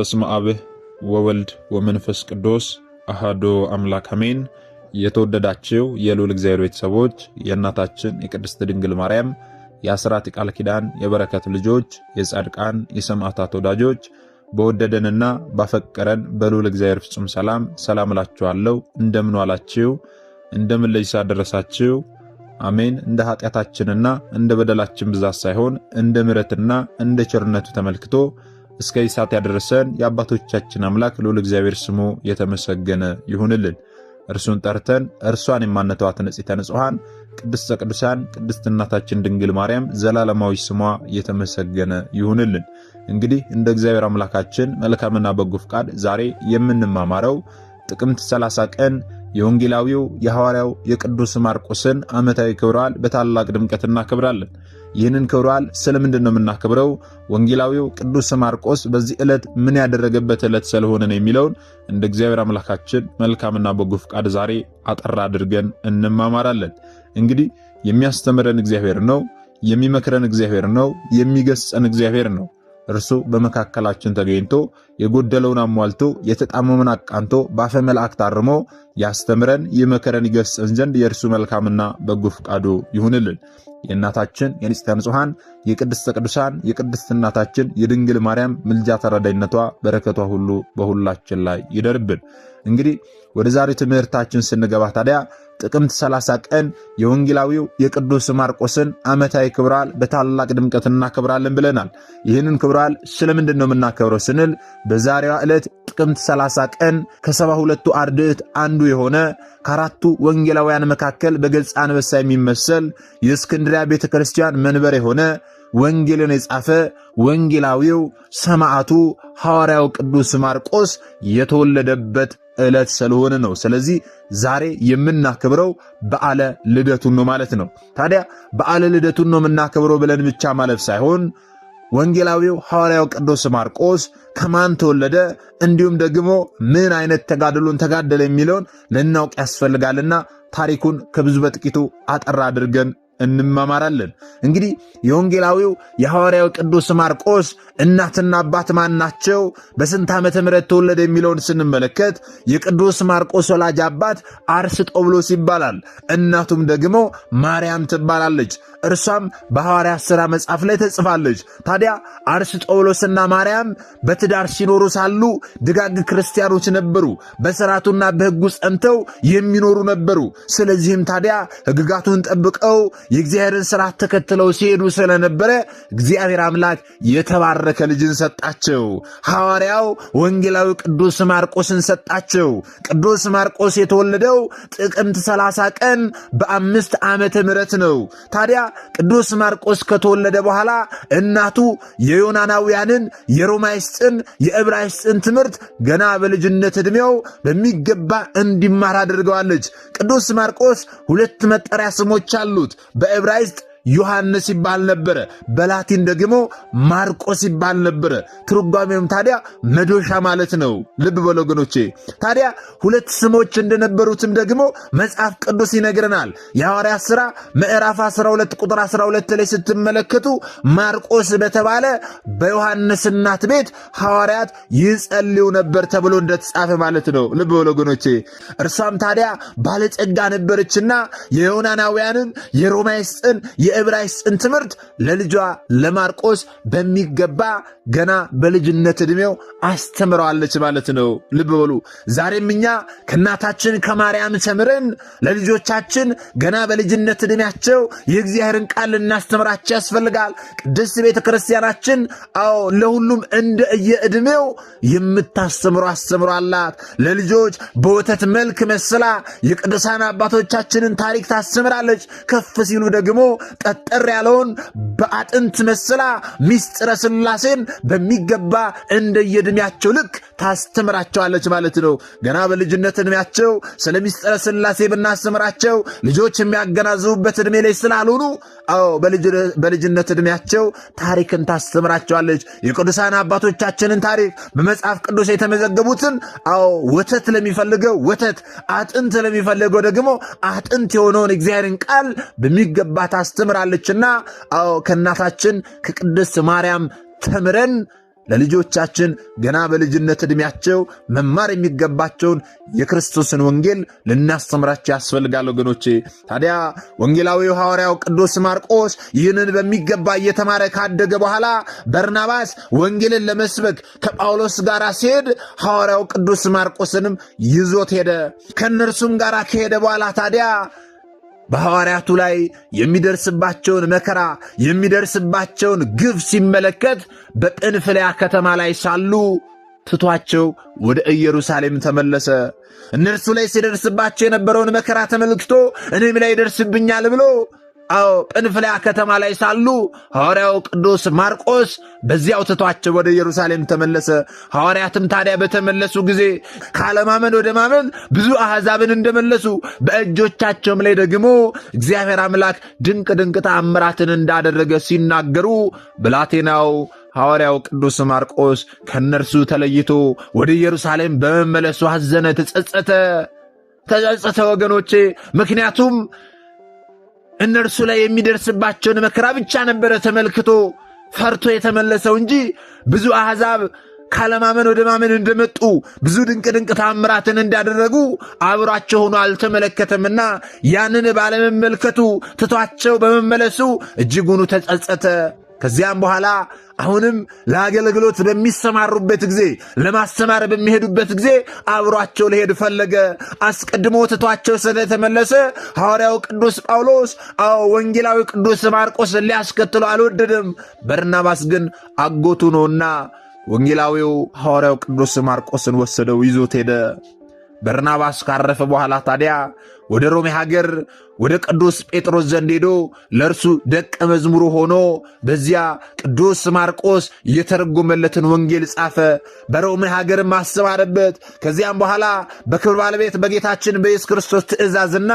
በስመ አብ ወወልድ ወመንፈስ ቅዱስ አሐዱ አምላክ አሜን። የተወደዳችሁ የልዑል እግዚአብሔር ቤተሰቦች የእናታችን የቅድስት ድንግል ማርያም የአስራት ቃል ኪዳን የበረከት ልጆች የጻድቃን የሰማዕታት ወዳጆች በወደደንና ባፈቀረን በልዑል እግዚአብሔር ፍጹም ሰላም እላችኋለሁ። እንደምን ዋላችሁ? እንደምን ለይሳ ደረሳችሁ? አሜን። እንደ ኃጢአታችንና እንደ በደላችን ብዛት ሳይሆን እንደ ምሕረትና እንደ ቸርነቱ ተመልክቶ እስከ ይሳት ያደረሰን የአባቶቻችን አምላክ ልዑል እግዚአብሔር ስሙ የተመሰገነ ይሁንልን። እርሱን ጠርተን እርሷን የማንተዋት ንጽሕተ ንጹሐን ቅድስተ ቅዱሳን ቅድስት እናታችን ድንግል ማርያም ዘላለማዊ ስሟ የተመሰገነ ይሁንልን። እንግዲህ እንደ እግዚአብሔር አምላካችን መልካምና በጎ ፍቃድ ዛሬ የምንማማረው ጥቅምት 30 ቀን የወንጌላዊው የሐዋርያው የቅዱስ ማርቆስን ዓመታዊ ክብረ በዓል በታላቅ ድምቀት እናከብራለን። ይህንን ክብረ በዓል ስለምንድን ነው የምናከብረው? ወንጌላዊው ቅዱስ ማርቆስ በዚህ ዕለት ምን ያደረገበት ዕለት ስለሆነ ነው የሚለውን እንደ እግዚአብሔር አምላካችን መልካምና በጎ ፍቃድ ዛሬ አጠር አድርገን እንማማራለን። እንግዲህ የሚያስተምረን እግዚአብሔር ነው፣ የሚመክረን እግዚአብሔር ነው፣ የሚገስጸን እግዚአብሔር ነው። እርሱ በመካከላችን ተገኝቶ የጎደለውን አሟልቶ የተጣመመን አቃንቶ በአፈ መላእክት አርሞ ያስተምረን ይመከረን ይገስጸን ዘንድ የእርሱ መልካምና በጎ ፍቃዱ ይሁንልን። የእናታችን የንጽሕተ ንጹሐን የቅድስተ ቅዱሳን የቅድስት እናታችን የድንግል ማርያም ምልጃ ተራዳይነቷ በረከቷ ሁሉ በሁላችን ላይ ይደርብን። እንግዲህ ወደ ዛሬ ትምህርታችን ስንገባ ታዲያ ጥቅምት 30 ቀን የወንጌላዊው የቅዱስ ማርቆስን ዓመታዊ ክብረ በዓል በታላቅ ድምቀት እናከብራለን ብለናል። ይህንን ክብረ በዓል ስለምንድን ነው የምናከብረው ስንል በዛሬዋ ዕለት ጥቅምት 30 ቀን ከ72ቱ አርድእት አንዱ የሆነ ከአራቱ ወንጌላውያን መካከል በገጸ አንበሳ የሚመሰል የእስክንድርያ ቤተክርስቲያን መንበር የሆነ ወንጌልን የጻፈ ወንጌላዊው ሰማዕቱ ሐዋርያው ቅዱስ ማርቆስ የተወለደበት ዕለት ስለሆነ ነው። ስለዚህ ዛሬ የምናከብረው በዓለ ልደቱን ነው ማለት ነው። ታዲያ በዓለ ልደቱን ነው የምናከብረው ብለን ብቻ ማለት ሳይሆን ወንጌላዊው ሐዋርያው ቅዱስ ማርቆስ ከማን ተወለደ፣ እንዲሁም ደግሞ ምን አይነት ተጋድሎን ተጋደለ የሚለውን ልናውቅ ያስፈልጋልና ታሪኩን ከብዙ በጥቂቱ አጠር አድርገን እንማማራለን። እንግዲህ የወንጌላዊው የሐዋርያው ቅዱስ ማርቆስ እናትና አባት ማን ናቸው? በስንት ዓመተ ምህረት ተወለደ የሚለውን ስንመለከት የቅዱስ ማርቆስ ወላጅ አባት አርስጦብሎስ ይባላል። እናቱም ደግሞ ማርያም ትባላለች። እርሷም በሐዋርያት ሥራ መጽሐፍ ላይ ተጽፋለች። ታዲያ አርስጦብሎስና ማርያም በትዳር ሲኖሩ ሳሉ ደጋግ ክርስቲያኖች ነበሩ። በሥርዓቱና በሕጉ ጸንተው የሚኖሩ ነበሩ። ስለዚህም ታዲያ ሕግጋቱን ጠብቀው የእግዚአብሔርን ሥርዓት ተከትለው ሲሄዱ ስለነበረ እግዚአብሔር አምላክ የተባረከ ልጅን ሰጣቸው። ሐዋርያው ወንጌላዊ ቅዱስ ማርቆስን ሰጣቸው። ቅዱስ ማርቆስ የተወለደው ጥቅምት 30 ቀን በ5 ዓመተ ምህረት ነው። ታዲያ ቅዱስ ማርቆስ ከተወለደ በኋላ እናቱ የዮናናውያንን የሮማይስጥን የዕብራይስጥን ትምህርት ገና በልጅነት ዕድሜው በሚገባ እንዲማር አድርገዋለች። ቅዱስ ማርቆስ 2 መጠሪያ ስሞች አሉት። በዕብራይስጥ ዮሐንስ ይባል ነበረ፣ በላቲን ደግሞ ማርቆስ ይባል ነበረ። ትርጓሜውም ታዲያ መዶሻ ማለት ነው። ልብ በሉ ወገኖቼ። ታዲያ 2 ስሞች እንደነበሩትም ደግሞ መጽሐፍ ቅዱስ ይነግረናል። የሐዋርያት ሥራ ምዕራፍ 12 ቁጥር 12 ላይ ስትመለከቱ ማርቆስ በተባለ በዮሐንስ እናት ቤት ሐዋርያት ይጸልዩ ነበር ተብሎ እንደተጻፈ ማለት ነው። ልብ በሉ ወገኖቼ። እርሷም ታዲያ ባለጸጋ ነበረችና የዮናናውያንን የሮማይስጥን የዕብራይስጥን ትምህርት ለልጇ ለማርቆስ በሚገባ ገና በልጅነት ዕድሜው አስተምረዋለች ማለት ነው። ልብ በሉ። ዛሬም እኛ ከእናታችን ከማርያም ተምረን ለልጆቻችን ገና በልጅነት ዕድሜያቸው የእግዚአብሔርን ቃል ልናስተምራቸው ያስፈልጋል። ቅድስት ቤተ ክርስቲያናችን ለሁሉም እንደ የዕድሜው የምታስተምሩ አስተምሮ አላት። ለልጆች በወተት መልክ መስላ የቅዱሳን አባቶቻችንን ታሪክ ታስተምራለች። ከፍ ሲሉ ደግሞ ጠጠር ያለውን በአጥንት መስላ ሚስጥረ ሥላሴን በሚገባ እንደየዕድሜያቸው ልክ ታስተምራቸዋለች ማለት ነው። ገና በልጅነት ዕድሜያቸው ስለ ሚስጥረ ሥላሴ ብናስተምራቸው ልጆች የሚያገናዝቡበት ዕድሜ ላይ ስላልሆኑ በልጅነት ዕድሜያቸው ታሪክን ታስተምራቸዋለች። የቅዱሳን አባቶቻችንን ታሪክ በመጽሐፍ ቅዱስ የተመዘገቡትን ወተት ለሚፈልገው ወተት፣ አጥንት ለሚፈልገው ደግሞ አጥንት የሆነውን እግዚአብሔርን ቃል በሚገባ ታስተምራለችና ከእናታችን ከቅድስት ማርያም ተምረን ለልጆቻችን ገና በልጅነት ዕድሜያቸው መማር የሚገባቸውን የክርስቶስን ወንጌል ልናስተምራቸው ያስፈልጋል ወገኖቼ። ታዲያ ወንጌላዊው ሐዋርያው ቅዱስ ማርቆስ ይህንን በሚገባ እየተማረ ካደገ በኋላ በርናባስ ወንጌልን ለመስበክ ከጳውሎስ ጋር ሲሄድ ሐዋርያው ቅዱስ ማርቆስንም ይዞት ሄደ። ከእነርሱም ጋር ከሄደ በኋላ ታዲያ በሐዋርያቱ ላይ የሚደርስባቸውን መከራ የሚደርስባቸውን ግፍ ሲመለከት በጵንፍልያ ከተማ ላይ ሳሉ ትቷቸው ወደ ኢየሩሳሌም ተመለሰ። እነርሱ ላይ ሲደርስባቸው የነበረውን መከራ ተመልክቶ እኔም ላይ ይደርስብኛል ብሎ ጵንፍልያ ከተማ ላይ ሳሉ ሐዋርያው ቅዱስ ማርቆስ በዚያው ትቷቸው ወደ ኢየሩሳሌም ተመለሰ። ሐዋርያትም ታዲያ በተመለሱ ጊዜ ካለማመን ወደ ማመን ብዙ አሕዛብን እንደመለሱ በእጆቻቸውም ላይ ደግሞ እግዚአብሔር አምላክ ድንቅ ድንቅ ተአምራትን እንዳደረገ ሲናገሩ ብላቴናው ሐዋርያው ቅዱስ ማርቆስ ከእነርሱ ተለይቶ ወደ ኢየሩሳሌም በመመለሱ አዘነ፣ ተጸጸተ ወገኖቼ። ምክንያቱም እነርሱ ላይ የሚደርስባቸውን መከራ ብቻ ነበረ ተመልክቶ ፈርቶ የተመለሰው እንጂ ብዙ አሕዛብ ካለማመን ወደ ማመን እንደመጡ ብዙ ድንቅ ድንቅ ተአምራትን እንዳደረጉ አብሯቸው ሆኖ አልተመለከተምና ያንን ባለመመልከቱ ትቷቸው በመመለሱ እጅጉኑ ተጸጸተ። ከዚያም በኋላ አሁንም ለአገልግሎት በሚሰማሩበት ጊዜ ለማስተማር በሚሄዱበት ጊዜ አብሯቸው ሊሄድ ፈለገ። አስቀድሞ ትቷቸው ስለተመለሰ ሐዋርያው ቅዱስ ጳውሎስ ወንጌላዊ ቅዱስ ማርቆስ ሊያስከትሉ አልወደደም። በርናባስ ግን አጎቱ ነውና ወንጌላዊው ሐዋርያው ቅዱስ ማርቆስን ወሰደው ይዞት ሄደ። በርናባስ ካረፈ በኋላ ታዲያ ወደ ሮሜ ሀገር ወደ ቅዱስ ጴጥሮስ ዘንድ ሄዶ ለእርሱ ደቀ መዝሙሩ ሆኖ በዚያ ቅዱስ ማርቆስ የተረጎመለትን ወንጌል ጻፈ። በሮሜ ሀገርም አስተማረበት። ከዚያም በኋላ በክብር ባለቤት በጌታችን በኢየሱስ ክርስቶስ ትእዛዝና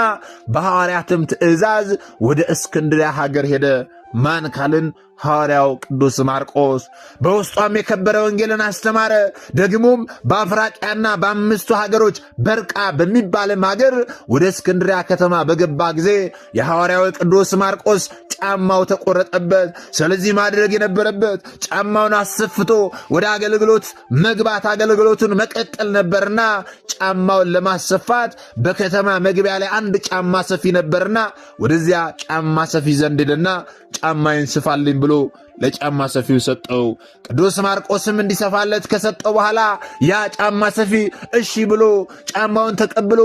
በሐዋርያትም ትእዛዝ ወደ እስክንድርያ ሀገር ሄደ። ማን ካልን ሐዋርያው ቅዱስ ማርቆስ በውስጧም የከበረ ወንጌልን አስተማረ። ደግሞም በአፍራቅያና በአምስቱ ሀገሮች በርቃ በሚባልም ሀገር ወደ እስክንድርያ ከተማ በገባ ጊዜ የሐዋርያው ቅዱስ ማርቆስ ጫማው ተቆረጠበት። ስለዚህ ማድረግ የነበረበት ጫማውን አሰፍቶ ወደ አገልግሎት መግባት አገልግሎቱን መቀጠል ነበርና ጫማውን ለማሰፋት በከተማ መግቢያ ላይ አንድ ጫማ ሰፊ ነበርና ወደዚያ ጫማ ሰፊ ዘንድ ሄደና ጫማዬን ስፋልኝ ብሎ ለጫማ ሰፊው ሰጠው። ቅዱስ ማርቆስም እንዲሰፋለት ከሰጠው በኋላ ያ ጫማ ሰፊ እሺ ብሎ ጫማውን ተቀብሎ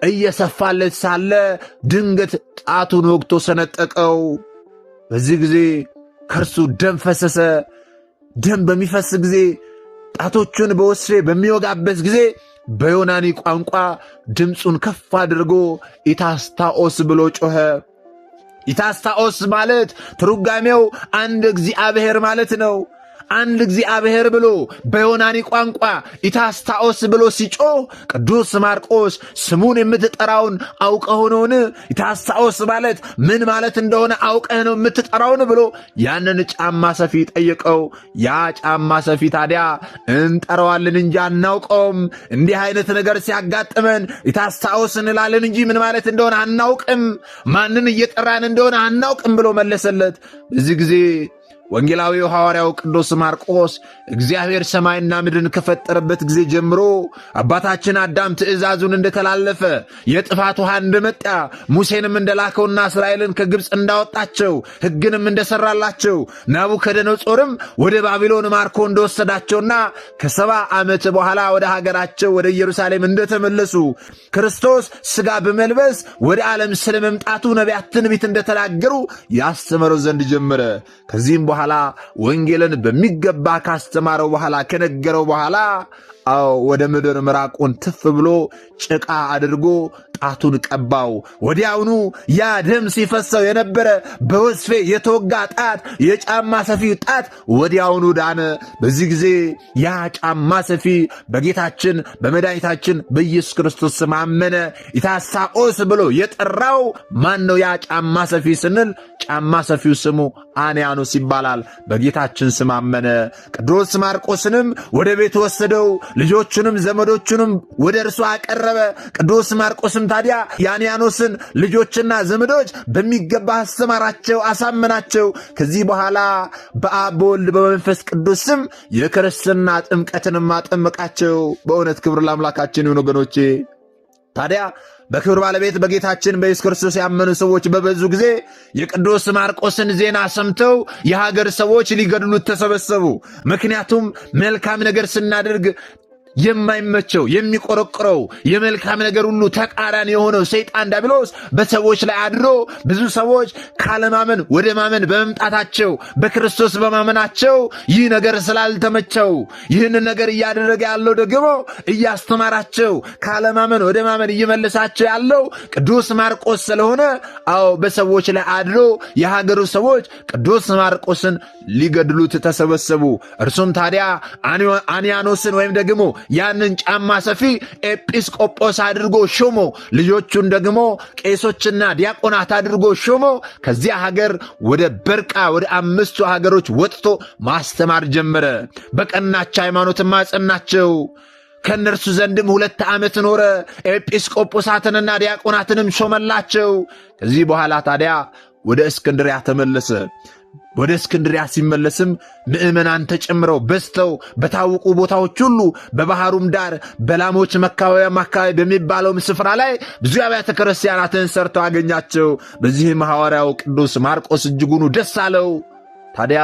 እየሰፋለት ሳለ ድንገት ጣቱን ወግቶ ሰነጠቀው። በዚህ ጊዜ ከእርሱ ደም ፈሰሰ። ደም በሚፈስ ጊዜ ጣቶቹን በወስፌ በሚወጋበት ጊዜ በዮናኒ ቋንቋ ድምፁን ከፍ አድርጎ ኢታስታኦስ ብሎ ጮኸ። ኢታስታኦስ ማለት ትርጓሜው አንድ እግዚአብሔር ማለት ነው። አንድ እግዚአብሔር ብሎ በዮናኒ ቋንቋ ኢታስታኦስ ብሎ ሲጮህ ቅዱስ ማርቆስ ስሙን የምትጠራውን አውቀህ ነውን? ኢታስታኦስ ማለት ምን ማለት እንደሆነ አውቀህ ነው የምትጠራውን ብሎ ያንን ጫማ ሰፊ ጠየቀው። ያ ጫማ ሰፊ ታዲያ እንጠራዋለን እንጂ አናውቀውም፣ እንዲህ አይነት ነገር ሲያጋጥመን ኢታስታኦስ እንላለን እንጂ ምን ማለት እንደሆነ አናውቅም፣ ማንን እየጠራን እንደሆነ አናውቅም ብሎ መለሰለት። በዚህ ጊዜ ወንጌላዊው ሐዋርያው ቅዱስ ማርቆስ እግዚአብሔር ሰማይና ምድርን ከፈጠረበት ጊዜ ጀምሮ አባታችን አዳም ትእዛዙን እንደተላለፈ የጥፋት ውሃ እንደመጣ ሙሴንም እንደላከውና እስራኤልን ከግብፅ እንዳወጣቸው ሕግንም እንደሰራላቸው ናቡከደነጾርም ወደ ባቢሎን ማርኮ እንደወሰዳቸውና ከ70 ዓመት በኋላ ወደ ሀገራቸው ወደ ኢየሩሳሌም እንደተመለሱ ክርስቶስ ሥጋ በመልበስ ወደ ዓለም ስለመምጣቱ ነቢያት ትንቢት እንደተናገሩ ያስተምረው ዘንድ ጀመረ። ከዚህም በኋላ ወንጌልን በሚገባ ካስተማረው በኋላ ከነገረው በኋላ ወደ ምድር ምራቁን ትፍ ብሎ ጭቃ አድርጎ ጣቱን ቀባው። ወዲያውኑ ያ ደም ሲፈሰው የነበረ በወስፌ የተወጋ ጣት የጫማ ሰፊ ጣት ወዲያውኑ ዳነ። በዚህ ጊዜ ያ ጫማ ሰፊ በጌታችን በመድኃኒታችን በኢየሱስ ክርስቶስ ስም አመነ። ኢታስታኦስ ብሎ የጠራው ማን ነው? ያ ጫማ ሰፊ ስንል ጫማ ሰፊው ስሙ አንያኖስ ይባላል። በጌታችን ስም አመነ። ቅዱስ ማርቆስንም ወደ ቤት ወሰደው። ልጆቹንም ዘመዶቹንም ወደ እርሱ አቀረበ። ቅዱስ ማርቆስም ታዲያ የአንያኖስን ልጆችና ዘመዶች በሚገባ አስተማራቸው፣ አሳመናቸው። ከዚህ በኋላ በአብ በወልድ በመንፈስ ቅዱስ ስም የክርስትና ጥምቀትንም አጠመቃቸው። በእውነት ክብር ለአምላካችን ይሁን ወገኖቼ። ታዲያ በክብር ባለቤት በጌታችን በኢየሱስ ክርስቶስ ያመኑ ሰዎች በበዙ ጊዜ የቅዱስ ማርቆስን ዜና ሰምተው የሀገር ሰዎች ሊገድሉት ተሰበሰቡ። ምክንያቱም መልካም ነገር ስናደርግ የማይመቸው የሚቆረቆረው የመልካም ነገር ሁሉ ተቃራኒ የሆነው ሰይጣን ዲያብሎስ በሰዎች ላይ አድሮ ብዙ ሰዎች ካለማመን ወደ ማመን በመምጣታቸው በክርስቶስ በማመናቸው ይህ ነገር ስላልተመቸው ይህንን ነገር እያደረገ ያለው ደግሞ እያስተማራቸው ካለማመን ወደ ማመን እየመለሳቸው ያለው ቅዱስ ማርቆስ ስለሆነ በሰዎች ላይ አድሮ የሀገሩ ሰዎች ቅዱስ ማርቆስን ሊገድሉት ተሰበሰቡ። እርሱም ታዲያ አንያኖስን ወይም ደግሞ ያንን ጫማ ሰፊ ኤጲስቆጶስ አድርጎ ሾሞ ልጆቹን ደግሞ ቄሶችና ዲያቆናት አድርጎ ሾሞ ከዚያ ሀገር ወደ በርቃ ወደ 5 ሀገሮች ወጥቶ ማስተማር ጀመረ። በቀናች ሃይማኖትም አጸናቸው። ከእነርሱ ዘንድም 2 ዓመት ኖረ። ኤጲስቆጶሳትንና ዲያቆናትንም ሾመላቸው። ከዚህ በኋላ ታዲያ ወደ እስክንድርያ ተመለሰ። ወደ እስክንድርያ ሲመለስም ምእመናን ተጨምረው በዝተው በታወቁ ቦታዎች ሁሉ በባህሩም ዳር በላሞች መካወያም አካባቢ በሚባለውም ስፍራ ላይ ብዙ አብያተ ክርስቲያናትን ሰርተው አገኛቸው። በዚህም ሐዋርያው ቅዱስ ማርቆስ እጅጉኑ ደስ አለው። ታዲያ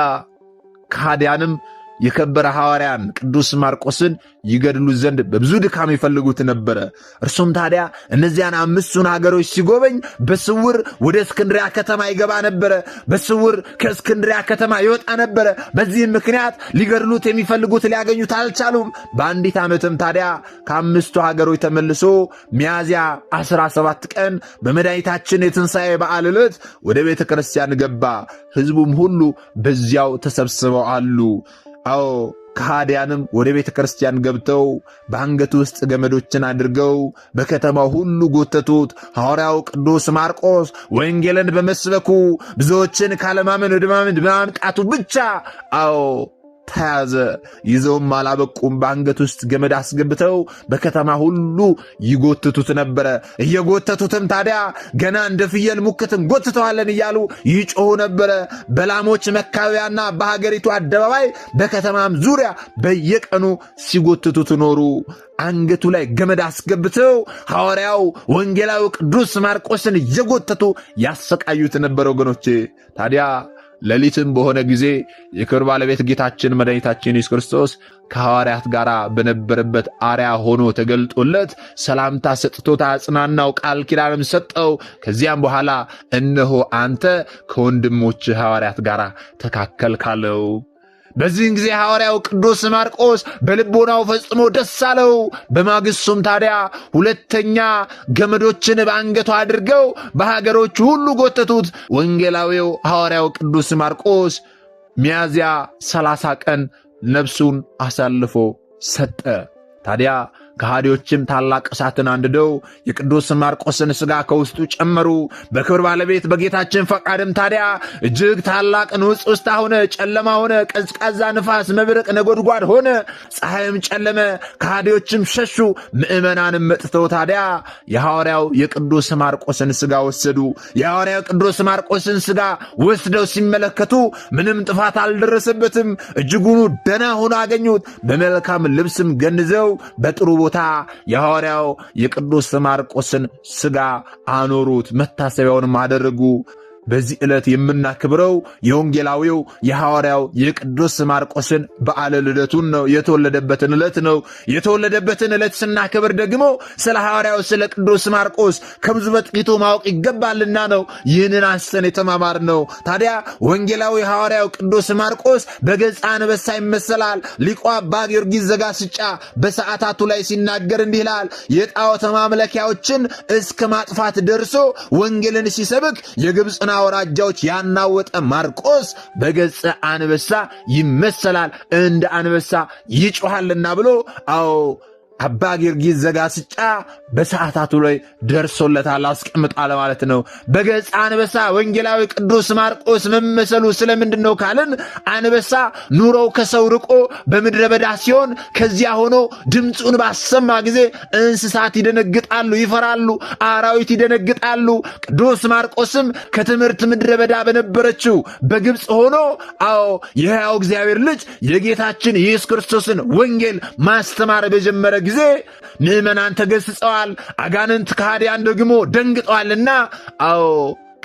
ከሃዲያንም የከበረ ሐዋርያን ቅዱስ ማርቆስን ይገድሉት ዘንድ በብዙ ድካም ይፈልጉት ነበረ። እርሱም ታዲያ እነዚያን 5ቱን ሀገሮች ሲጎበኝ በስውር ወደ እስክንድርያ ከተማ ይገባ ነበረ። በስውር ከእስክንድርያ ከተማ ይወጣ ነበረ። በዚህም ምክንያት ሊገድሉት የሚፈልጉት ሊያገኙት አልቻሉም። በአንዲት ዓመትም ታዲያ ከ5ቱ ሀገሮች ተመልሶ ሚያዝያ 17 ቀን በመድኃኒታችን የትንሣኤ በዓል ዕለት ወደ ቤተ ክርስቲያን ገባ። ሕዝቡም ሁሉ በዚያው ተሰብስበው አሉ። ከሃዲያንም ወደ ቤተ ክርስቲያን ገብተው በአንገቱ ውስጥ ገመዶችን አድርገው በከተማው ሁሉ ጎተቱት። ሐዋርያው ቅዱስ ማርቆስ ወንጌልን በመስበኩ ብዙዎችን ካለማመን ወደ ማመን በማምጣቱ ብቻ ተያዘ። ይዘውም አላበቁም። በአንገት ውስጥ ገመድ አስገብተው በከተማ ሁሉ ይጎትቱት ነበረ። እየጎተቱትም ታዲያ ገና እንደ ፍየል ሙክትን ጎትተዋለን እያሉ ይጮሁ ነበረ። በላሞች መካወያና በሀገሪቱ አደባባይ በከተማም ዙሪያ በየቀኑ ሲጎትቱት ኖሩ። አንገቱ ላይ ገመድ አስገብተው ሐዋርያው ወንጌላዊ ቅዱስ ማርቆስን እየጎተቱ ያሰቃዩት ነበር። ወገኖቼ ታዲያ ሌሊትም በሆነ ጊዜ የክብር ባለቤት ጌታችን መድኃኒታችን ኢየሱስ ክርስቶስ ከሐዋርያት ጋር በነበረበት አርያ ሆኖ ተገልጦለት ሰላምታ ሰጥቶት አጽናናው፣ ቃል ኪዳንም ሰጠው። ከዚያም በኋላ እነሆ አንተ ከወንድሞች ሐዋርያት ጋር ተካከልካለው። በዚህን ጊዜ ሐዋርያው ቅዱስ ማርቆስ በልቦናው ፈጽሞ ደስ አለው። በማግስቱም ታዲያ 2ኛ ገመዶችን በአንገቱ አድርገው በሀገሮች ሁሉ ጎተቱት። ወንጌላዊው ሐዋርያው ቅዱስ ማርቆስ ሚያዝያ 30 ቀን ነፍሱን አሳልፎ ሰጠ። ታዲያ ከሃዲዎችም ታላቅ እሳትን አንድደው የቅዱስ ማርቆስን ሥጋ ከውስጡ ጨመሩ። በክብር ባለቤት በጌታችን ፈቃድም ታዲያ እጅግ ታላቅ ንውጽውጽታ ሆነ፣ ጨለማ ሆነ፣ ቀዝቃዛ ንፋስ፣ መብረቅ፣ ነጎድጓድ ሆነ፣ ፀሐይም ጨለመ፣ ከሃዲዎችም ሸሹ። ምእመናንም መጥተው ታዲያ የሐዋርያው የቅዱስ ማርቆስን ሥጋ ወሰዱ። የሐዋርያው ቅዱስ ማርቆስን ሥጋ ወስደው ሲመለከቱ ምንም ጥፋት አልደረሰበትም። እጅጉኑ ደና ሆኖ አገኙት። በመልካም ልብስም ገንዘው በጥሩ ቦታ የሐዋርያው የቅዱስ ማርቆስን ሥጋ አኖሩት። መታሰቢያውንም አደረጉ። በዚህ ዕለት የምናክብረው የወንጌላዊው የሐዋርያው የቅዱስ ማርቆስን በዓለ ልደቱን ነው። የተወለደበትን ዕለት ነው። የተወለደበትን ዕለት ስናክብር ደግሞ ስለ ሐዋርያው ስለ ቅዱስ ማርቆስ ከብዙ በጥቂቱ ማወቅ ይገባልና ነው ይህንን አስተን የተማማር ነው። ታዲያ ወንጌላዊ ሐዋርያው ቅዱስ ማርቆስ በገጸ አንበሳ ይመሰላል። ሊቁ አባ ጊዮርጊስ ዘጋስጫ በሰዓታቱ ላይ ሲናገር እንዲህ ይላል። የጣዖት ማምለኪያዎችን እስከ ማጥፋት ደርሶ ወንጌልን ሲሰብክ የግብፅን አውራጃዎች ያናወጠ ማርቆስ በገጸ አንበሳ ይመሰላል፣ እንደ አንበሳ ይጮሃልና ብሎ አባ ጊዮርጊስ ዘጋስጫ በሰዓታቱ ላይ ደርሶለታል፣ አስቀምጧል ማለት ነው። በገጸ አንበሳ ወንጌላዊ ቅዱስ ማርቆስ መመሰሉ ስለምንድን ነው ካልን አንበሳ ኑሮው ከሰው ርቆ በምድረ በዳ ሲሆን ከዚያ ሆኖ ድምፁን ባሰማ ጊዜ እንስሳት ይደነግጣሉ፣ ይፈራሉ፣ አራዊት ይደነግጣሉ። ቅዱስ ማርቆስም ከትምህርት ምድረ በዳ በነበረችው በግብፅ ሆኖ የሕያው እግዚአብሔር ልጅ የጌታችን ኢየሱስ ክርስቶስን ወንጌል ማስተማር በጀመረ ጊዜ ምዕመናን ተገስጸዋል፣ አጋንንት ከሃዲያን ደግሞ ደንግጠዋልና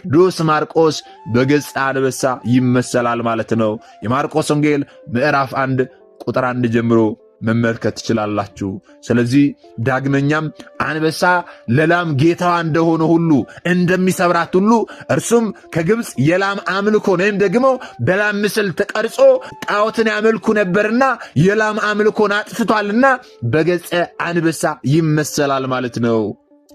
ቅዱስ ማርቆስ በገጸ አንበሳ ይመሰላል ማለት ነው። የማርቆስ ወንጌል ምዕራፍ 1 ቁጥር 1 ጀምሮ መመልከት ትችላላችሁ። ስለዚህ ዳግመኛም አንበሳ ለላም ጌታዋ እንደሆነ ሁሉ እንደሚሰብራት ሁሉ እርሱም ከግብፅ የላም አምልኮ ወይም ደግሞ በላም ምስል ተቀርጾ ጣዖትን ያመልኩ ነበርና የላም አምልኮን አጥፍቷልና በገጸ አንበሳ ይመሰላል ማለት ነው።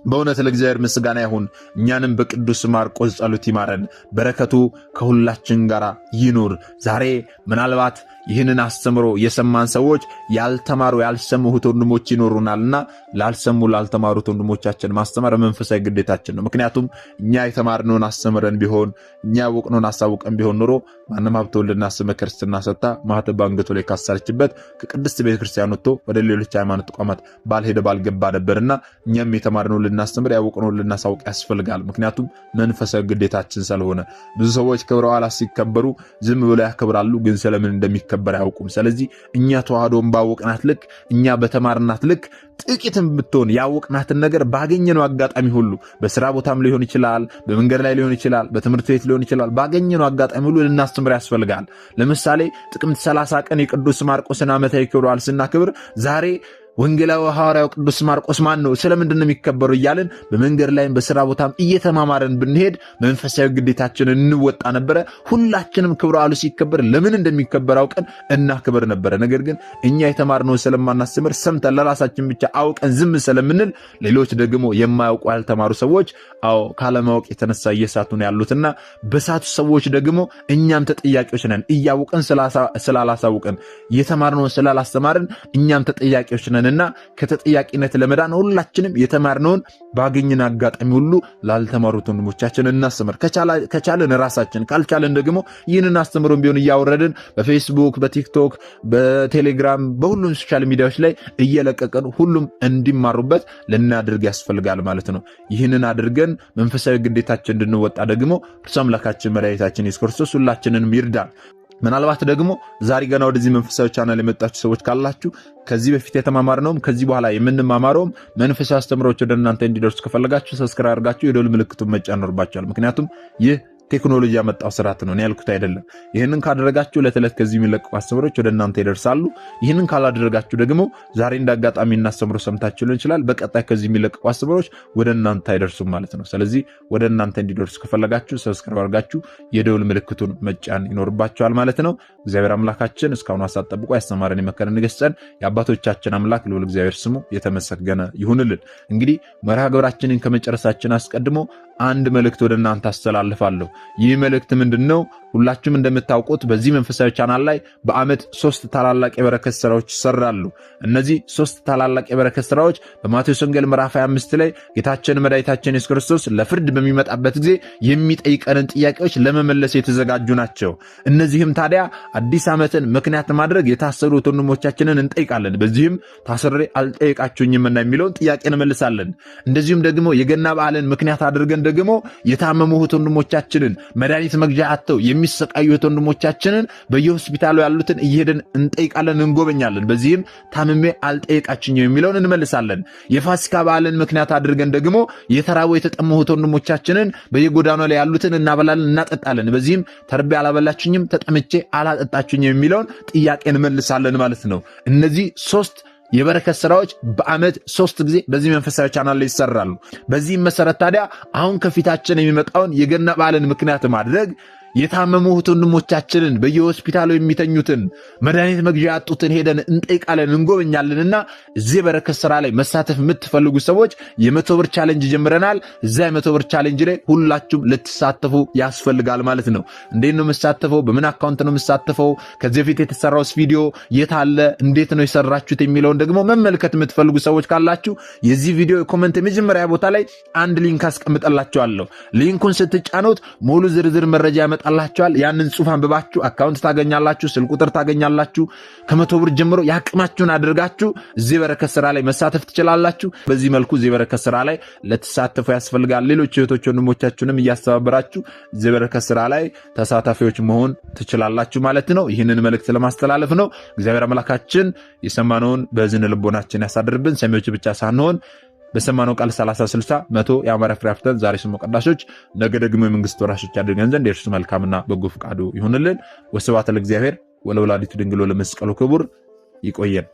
በእውነት ለእግዚአብሔር ምስጋና ይሁን። እኛንም በቅዱስ ማርቆስ ጸሎት ይማረን፣ በረከቱ ከሁላችን ጋር ይኑር። ዛሬ ምናልባት ይህንን አስተምሮ የሰማን ሰዎች ያልተማሩ ያልሰሙት ወንድሞች ይኖሩናልና ላልሰሙ ላልተማሩት ወንድሞቻችን ማስተማር መንፈሳዊ ግዴታችን ነው። ምክንያቱም እኛ የተማርነውን አስተምረን ቢሆን እኛ ያወቅነውን አሳውቀን ቢሆን ኖሮ ማንም ሀብተ ወልድና ስመ ክርስትና ሰጥታ ማኅተብ አንገቱ ላይ ካሰረችበት ከቅድስት ቤተክርስቲያን ወጥቶ ወደ ሌሎች ሃይማኖት ተቋማት ባልሄደ ባልገባ ነበርና እኛም የተማርነውን ልናስተምር ያወቅነውን ልናሳውቅ ያስፈልጋል። ምክንያቱም መንፈሳዊ ግዴታችን ስለሆነ ብዙ ሰዎች ክብረ በዓላት ሲከበሩ ዝም ብለው ያከብራሉ፣ ግን ስለምን እንደሚከበር አያውቁም። ስለዚህ እኛ ተዋህዶን ባወቅናት ልክ እኛ በተማርናት ልክ ጥቂትም ብትሆን ያወቅናትን ነገር ባገኘነው አጋጣሚ ሁሉ በስራ ቦታም ሊሆን ይችላል፣ በመንገድ ላይ ሊሆን ይችላል፣ በትምህርት ቤት ሊሆን ይችላል፣ ባገኘነው አጋጣሚ ሁሉ ልናስተምር ያስፈልጋል። ለምሳሌ ጥቅምት 30 ቀን የቅዱስ ማርቆስን ዓመታዊ ክብረ በዓል ስናክብር ዛሬ ወንጌላዊ ሐዋርያው ቅዱስ ማርቆስ ማን ነው? ስለምንድን ነው የሚከበሩ? እያልን በመንገድ ላይም በስራ ቦታም እየተማማረን ብንሄድ መንፈሳዊ ግዴታችንን እንወጣ ነበረ። ሁላችንም ክብረ በዓሉ ሲከበር ለምን እንደሚከበር አውቀን እናክብር ነበረ። ነገር ግን እኛ የተማርነውን ስለማናስተምር ሰምተን ለራሳችን ብቻ አውቀን ዝም ስለምንል ሌሎች ደግሞ የማያውቁ ያልተማሩ ሰዎች ካለማወቅ የተነሳ እየሳቱን ያሉትና በሳቱ ሰዎች ደግሞ እኛም ተጠያቂዎች ነን። እያወቅን ስላላሳውቅን የተማርነውን ስላላስተማርን እኛም ተጠያቂዎች ነን። እና ከተጠያቂነት ለመዳን ሁላችንም የተማርነውን ባገኘን አጋጣሚ ሁሉ ላልተማሩት ወንድሞቻችን እናስተምር። ከቻለን ራሳችን፣ ካልቻለን ደግሞ ይህንን አስተምሮን ቢሆን እያወረድን በፌስቡክ፣ በቲክቶክ፣ በቴሌግራም በሁሉም ሶሻል ሚዲያዎች ላይ እየለቀቀን ሁሉም እንዲማሩበት ልናድርግ ያስፈልጋል ማለት ነው። ይህንን አድርገን መንፈሳዊ ግዴታችን እንድንወጣ ደግሞ እርሱ አምላካችን መድኃኒታችን ኢየሱስ ክርስቶስ ሁላችንንም ይርዳል። ምናልባት ደግሞ ዛሬ ገና ወደዚህ መንፈሳዊ ቻናል የመጣችሁ ሰዎች ካላችሁ ከዚህ በፊት የተማማርነውም ከዚህ በኋላ የምንማማረውም መንፈሳዊ አስተምሮች ወደ እናንተ እንዲደርሱ ከፈለጋችሁ ሰብስክራይብ አድርጋችሁ የደወል ምልክቱን መጫን ይኖርባችኋል። ምክንያቱም ይህ ቴክኖሎጂ ያመጣው ስርዓት ነው፣ ያልኩት አይደለም። ይህንን ካደረጋችሁ ዕለት ዕለት ከዚህ የሚለቀቁ አስተምሮች ወደ እናንተ ይደርሳሉ። ይህንን ካላደረጋችሁ ደግሞ ዛሬ እንዳጋጣሚ እናስተምሮ ሰምታችሁ ሊሆን ይችላል፣ በቀጣይ ከዚህ የሚለቀቁ አስተምሮች ወደ እናንተ አይደርሱም ማለት ነው። ስለዚህ ወደ እናንተ እንዲደርሱ ከፈለጋችሁ ሰብስክራይብ አድርጋችሁ የደወል ምልክቱን መጫን ይኖርባችኋል ማለት ነው። እግዚአብሔር አምላካችን እስካሁን አሳት ጠብቆ ያስተማረን የመከረን ይገስጸን። የአባቶቻችን አምላክ ልዑል እግዚአብሔር ስሙ የተመሰገነ ይሁንልን። እንግዲህ መርሃ ግብራችንን ከመጨረሳችን አስቀድሞ አንድ መልእክት ወደ እናንተ አስተላልፋለሁ። ይህ መልእክት ምንድነው? ሁላችሁም እንደምታውቁት በዚህ መንፈሳዊ ቻናል ላይ በአመት 3 ታላላቅ የበረከት ስራዎች ይሰራሉ። እነዚህ 3 ታላላቅ የበረከት ስራዎች በማቴዎስ ወንጌል ምዕራፍ 25 ላይ ጌታችን መድኃኒታችን ኢየሱስ ክርስቶስ ለፍርድ በሚመጣበት ጊዜ የሚጠይቀንን ጥያቄዎች ለመመለስ የተዘጋጁ ናቸው። እነዚህም ታዲያ አዲስ ዓመትን ምክንያት ማድረግ የታሰሩት ወንድሞቻችንን እንጠይቃለን። በዚህም ታስሬ አልጠየቃችሁኝምና የሚለውን ጥያቄ እንመልሳለን። እንደዚሁም ደግሞ የገና በዓልን ምክንያት አድርገን ደግሞ የታመሙት ወንድሞቻችንን መድኃኒት መግዣ አጥተው የሚሰቃዩት ወንድሞቻችንን በየሆስፒታሉ ያሉትን እየሄድን እንጠይቃለን፣ እንጎበኛለን። በዚህም ታምሜ አልጠየቃችሁኝም የሚለውን እንመልሳለን። የፋሲካ በዓልን ምክንያት አድርገን ደግሞ የተራቡ የተጠሙት ወንድሞቻችንን በየጎዳናው ላይ ያሉትን እናበላለን፣ እናጠጣለን። በዚህም ተርቤ አላበላችሁኝም፣ ተጠምቼ አላጠጣችሁኝም የሚለውን ጥያቄ እንመልሳለን ማለት ነው። እነዚህ 3 የበረከት ስራዎች በአመት 3 ጊዜ በዚህ መንፈሳዊ ቻናል ላይ ይሰራሉ። በዚህም መሰረት ታዲያ አሁን ከፊታችን የሚመጣውን የገና በዓልን ምክንያት ማድረግ የታመሙ ወንድሞቻችንን በየሆስፒታሉ የሚተኙትን መድኃኒት መግዣ ያጡትን ሄደን እንጠይቃለን፣ እንጎበኛለንና እዚህ በረከት ስራ ላይ መሳተፍ የምትፈልጉ ሰዎች የ100 ብር ቻሌንጅ ጀምረናል። እዛ የ100 ብር ቻሌንጅ ላይ ሁላችሁም ልትሳተፉ ያስፈልጋል ማለት ነው። እንዴት ነው የምሳተፈው? በምን አካውንት ነው የምሳተፈው? ከዚህ በፊት የተሰራውስ ቪዲዮ የት አለ? እንዴት ነው የሰራችሁት የሚለውን ደግሞ መመልከት የምትፈልጉ ሰዎች ካላችሁ የዚህ ቪዲዮ ኮሜንት የመጀመሪያ ቦታ ላይ አንድ ሊንክ አስቀምጠላችኋለሁ። ሊንኩን ስትጫኑት ሙሉ ዝርዝር መረጃ ያመጣላችኋል። ያንን ጽሑፍ አንብባችሁ አካውንት ታገኛላችሁ፣ ስልክ ቁጥር ታገኛላችሁ። ከ100 ብር ጀምሮ ያቅማችሁን አድርጋችሁ እዚህ በረከት ስራ ላይ መሳተፍ ትችላላችሁ። በዚህ መልኩ እዚህ በረከት ስራ ላይ ልትሳተፉ ያስፈልጋል። ሌሎች እህቶች ወንድሞቻችሁንም እያስተባበራችሁ እዚህ በረከት ስራ ላይ ተሳታፊዎች መሆን ትችላላችሁ ማለት ነው። ይህንን መልእክት ለማስተላለፍ ነው። እግዚአብሔር አምላካችን የሰማነውን በዝን ልቦናችን ያሳድርብን። ሰሚዎች ብቻ ሳንሆን በሰማነው ቃል 30 60 100 የአማራ ፍሬ አፍርተን ዛሬ ስሙ ቀዳሾች ነገ ደግሞ የመንግስት ወራሾች ያድርገን ዘንድ የእርሱ መልካምና በጎ ፈቃዱ ይሁንልን። ወስብሐት ለእግዚአብሔር ወለወላዲቱ ድንግል ወለመስቀሉ ክቡር። ይቆየን።